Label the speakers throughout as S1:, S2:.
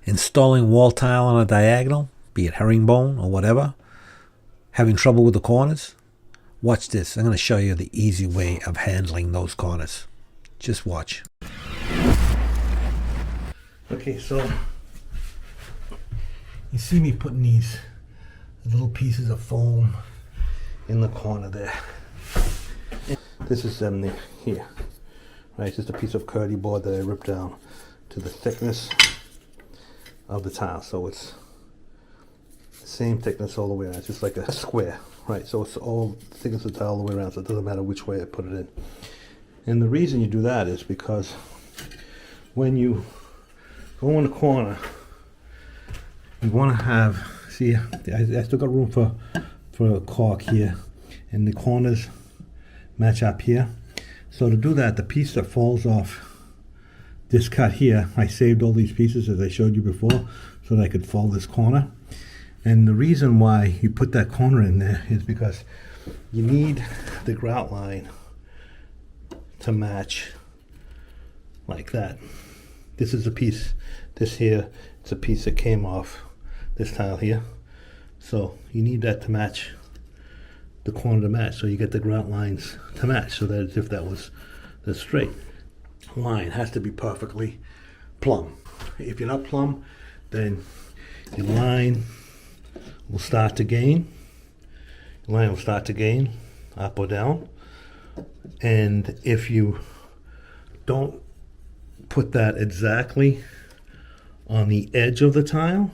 S1: installing wall tile on a diagonal, be it herringbone or whatever, having trouble with the corners, watch this. I'm going to show you the easy way of handling those corners. Just watch. Okay, so you see me putting these little pieces of foam in the corner there. This is them here, right? Just a piece of curdy board that I ripped down to the thickness of the tile, so it's the same thickness all the way around. It's just like a square, right? So it's all the thickness of the tile all the way around, so it doesn't matter which way I put it in. And the reason you do that is because when you go in the corner, you want to have, see, I still got room for a caulk here, and the corners match up here. So to do that, the piece that falls off this cut here, I saved all these pieces as I showed you before so that I could fold this corner. And the reason why you put that corner in there is because you need the grout line to match like that. This is a piece, this here, it's a piece that came off this tile here. So you need that to match, the corner to match, so you get the grout lines to match, so that as if that was the straight line, has to be perfectly plumb. If you're not plumb, then your line will start to gain. Your line will start to gain up or down. And if you don't put that exactly on the edge of the tile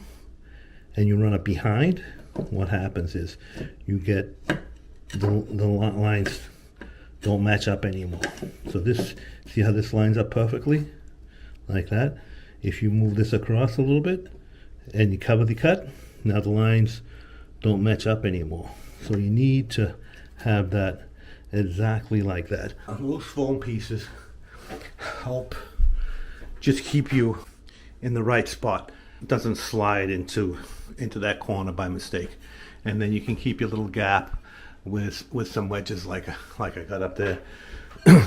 S1: and you run it behind, what happens is you get the lines don't match up anymore. So this, see how this lines up perfectly like that? If you move this across a little bit and you cover the cut, now the lines don't match up anymore. So you need to have that exactly like that. Loose foam pieces help just keep you in the right spot. It doesn't slide into that corner by mistake. And then you can keep your little gap with some wedges like I got up there.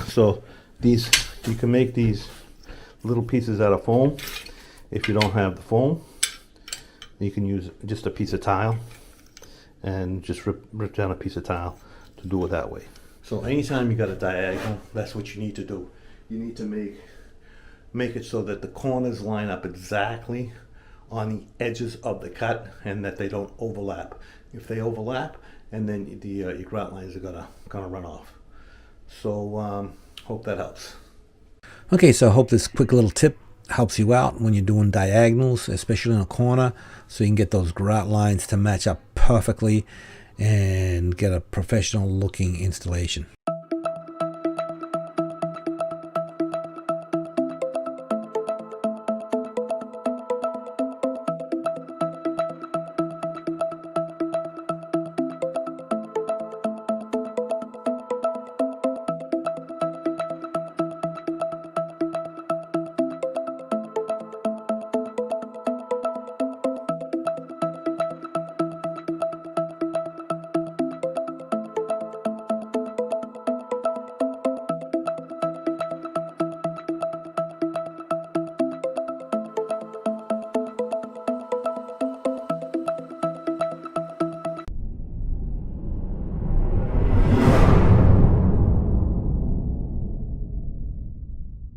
S1: So these, you can make these little pieces out of foam. If you don't have the foam, you can use just a piece of tile and just rip down a piece of tile to do it that way. So anytime you got a diagonal, that's what you need to do. You need to make it so that the corners line up exactly on the edges of the cut and that they don't overlap. If they overlap, and then your grout lines are gonna run off. So hope that helps. Okay, so I hope this quick little tip helps you out when you're doing diagonals, especially in a corner, so you can get those grout lines to match up perfectly and get a professional looking installation.